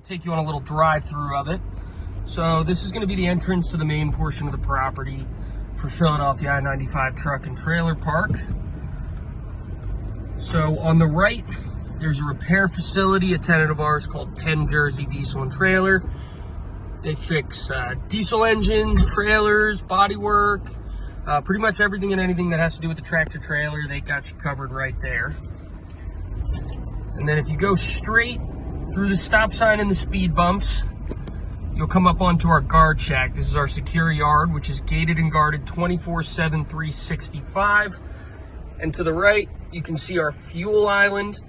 take you on a little drive-through of it. So this is going to be the entrance to the main portion of the property for Philadelphia I-95 Truck and Trailer Park. So on the right, there's a repair facility, a tenant of ours called Penn Jersey Diesel and Trailer. They fix diesel engines, trailers, bodywork, pretty much everything and anything that has to do with the tractor trailer. They got you covered right there. And then if you go straight through the stop sign and the speed bumps, you'll come up onto our guard shack. This is our secure yard, which is gated and guarded 24/7, 365. And to the right, you can see our fuel island,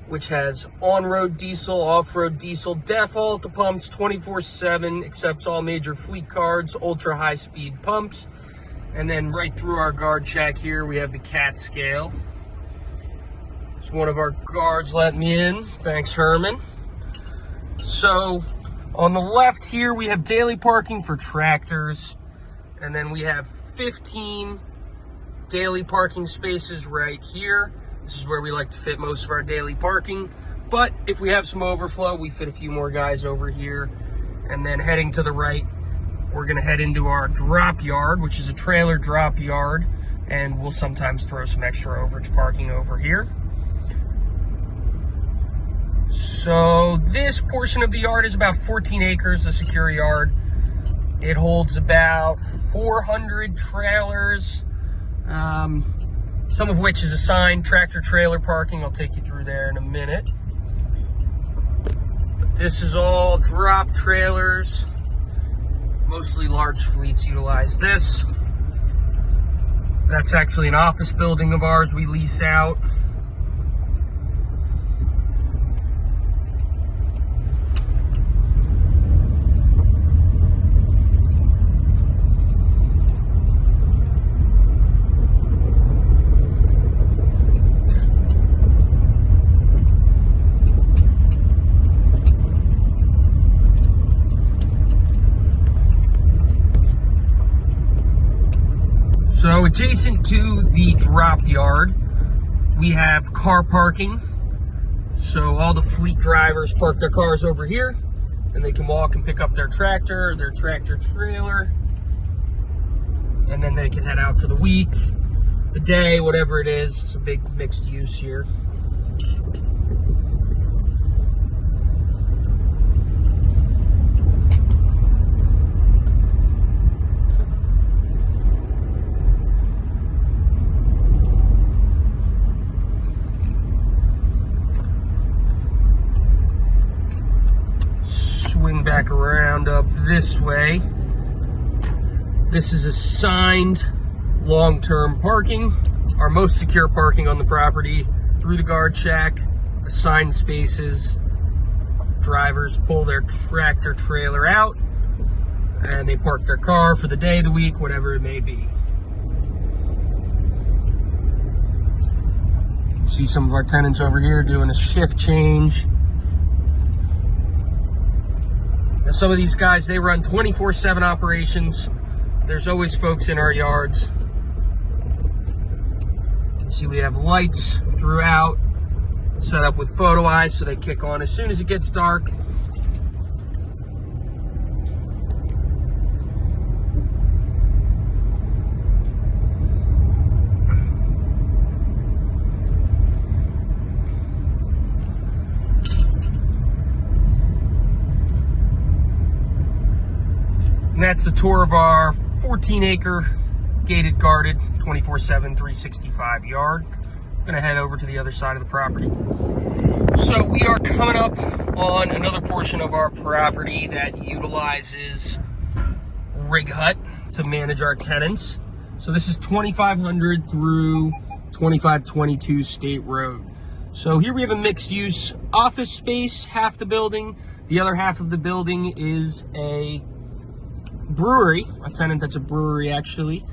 which has on-road diesel, off-road diesel, DEF at the pumps 24/7, accepts all major fleet cards, ultra high-speed pumps. And then right through our guard shack here, we have the CAT scale. It's one of our guards let me in. Thanks, Herman. So on the left here, we have daily parking for tractors. And then we have 15 daily parking spaces right here. This is where we like to fit most of our daily parking. But if we have some overflow, we fit a few more guys over here. And then heading to the right, we're gonna head into our drop yard, which is a trailer drop yard. And we'll sometimes throw some extra overage parking over here. So this portion of the yard is about 14 acres, a secure yard. It holds about 400 trailers, some of which is assigned tractor trailer parking. I'll take you through there in a minute. But this is all drop trailers. Mostly large fleets utilize this. That's actually an office building of ours we lease out. So adjacent to the drop yard, we have car parking. So all the fleet drivers park their cars over here and they can walk and pick up their tractor or their tractor trailer. And then they can head out for the week, the day, whatever it is. It's a big mixed use here. Swing back around up this way. This is assigned long-term parking, our most secure parking on the property. Through the guard shack, assigned spaces. Drivers pull their tractor trailer out and they park their car for the day, the week, whatever it may be. See some of our tenants over here doing a shift change. Some of these guys, they run 24/7 operations. There's always folks in our yards. You can see we have lights throughout, set up with photo eyes so they kick on as soon as it gets dark. And that's the tour of our 14-acre gated, guarded, 24/7, 365 yard. I'm gonna head over to the other side of the property. So we are coming up on another portion of our property that utilizes rig hut to manage our tenants. So this is 2500 through 2522 State Road. So here we have a mixed use office space, half the building. The other half of the building is a brewery, a tenant that's a brewery actually.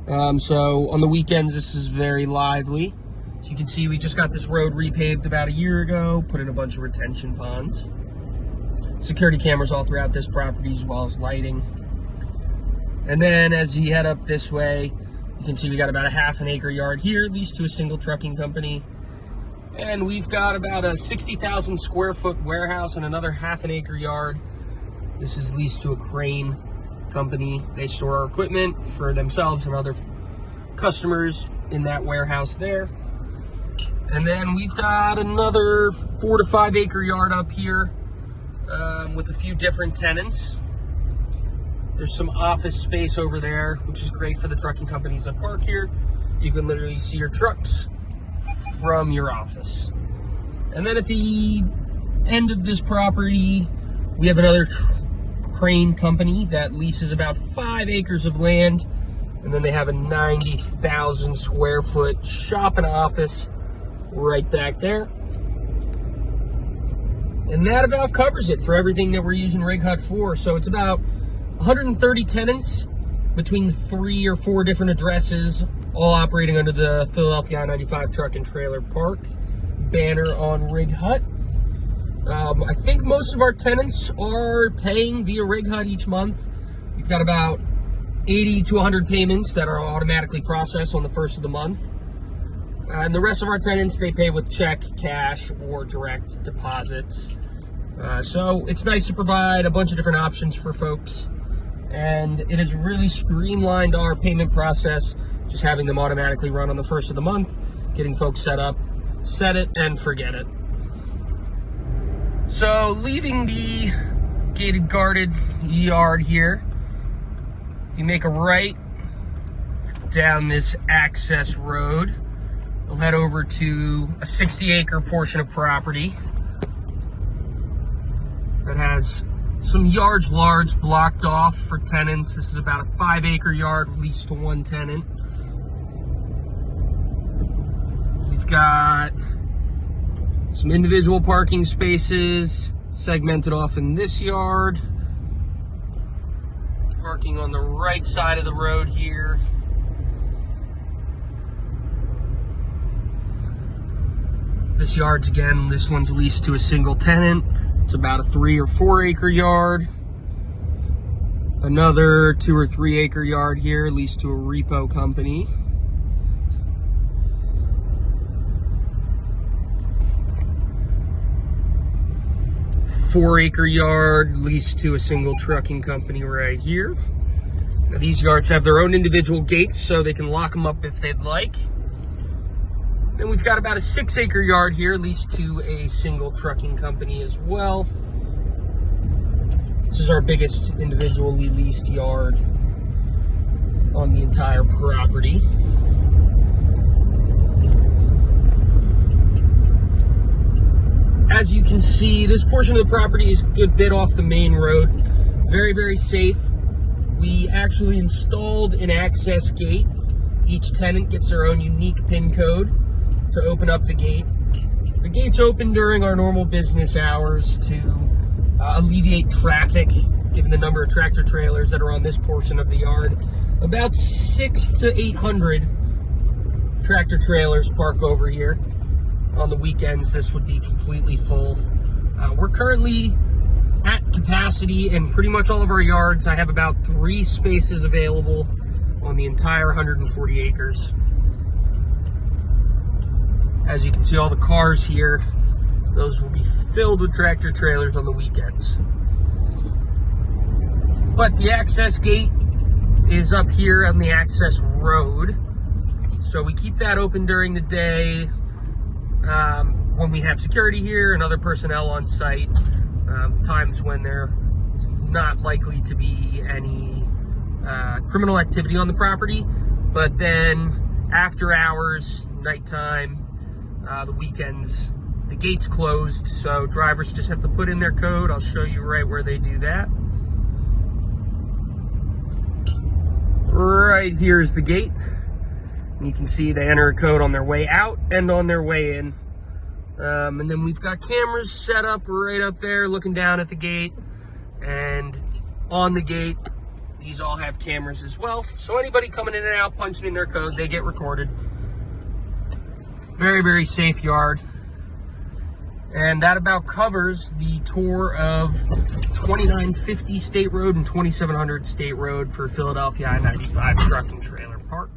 So on the weekends, this is very lively. So you can see we just got this road repaved about a year ago, put in a bunch of retention ponds. Security cameras all throughout this property as well as lighting. And then as you head up this way, you can see we got about a half an acre yard here, leased to a single trucking company. And we've got about a 60,000 square foot warehouse and another half an acre yard. This is leased to a crane company. They store our equipment for themselves and other customers in that warehouse there. And then we've got another 4 to 5 acre yard up here with a few different tenants. There's some office space over there, which is great for the trucking companies that park here. You can literally see your trucks from your office. And then at the end of this property, we have another crane company that leases about 5 acres of land. And then they have a 90,000 square foot shop and office right back there. And that about covers it for everything that we're using Rig Hut for. So it's about 130 tenants between 3 or 4 different addresses, all operating under the Philadelphia I-95 Truck and Trailer Park banner on Rig Hut. I think most of our tenants are paying via Rig Hut each month. We've got about 80 to 100 payments that are automatically processed on the first of the month. And the rest of our tenants, they pay with check, cash, or direct deposits. So it's nice to provide a bunch of different options for folks. And it has really streamlined our payment process, just having them automatically run on the first of the month, getting folks set up, set it and forget it. So leaving the gated guarded yard here, if you make a right down this access road, we'll head over to a 60-acre portion of property that has some yards large blocked off for tenants. This is about a 5-acre yard leased to one tenant. We've got some individual parking spaces segmented off in this yard. Parking on the right side of the road here. This yard's, again, this one's leased to a single tenant. It's about a 3 or 4 acre yard. Another 2 or 3 acre yard here leased to a repo company. Four-acre yard leased to a single trucking company right here. Now, these yards have their own individual gates, so they can lock them up if they'd like. Then we've got about a 6-acre yard here leased to a single trucking company as well. This is our biggest individually leased yard on the entire property. As you can see, this portion of the property is a good bit off the main road. Very, very safe. We actually installed an access gate. Each tenant gets their own unique PIN code to open up the gate. The gate's open during our normal business hours to alleviate traffic, given the number of tractor trailers that are on this portion of the yard. About 600 to 800 tractor trailers park over here. On the weekends, this would be completely full. We're currently at capacity in pretty much all of our yards. I have about 3 spaces available on the entire 140 acres. As you can see, all the cars here, those will be filled with tractor trailers on the weekends. But the access gate is up here on the access road. So we keep that open during the day when we have security here and other personnel on site, times when there's not likely to be any criminal activity on the property. But then after hours, nighttime, the weekends, the gate's closed, so drivers just have to put in their code. I'll show you right where they do that. Right here is the gate. And you can see they enter a code on their way out and on their way in. And then we've got cameras set up right up there looking down at the gate. And on the gate, these all have cameras as well. So anybody coming in and out, punching in their code, they get recorded. Very, very safe yard. And that about covers the tour of 2950 State Road and 2700 State Road for Philadelphia I-95 Truck and Trailer Park.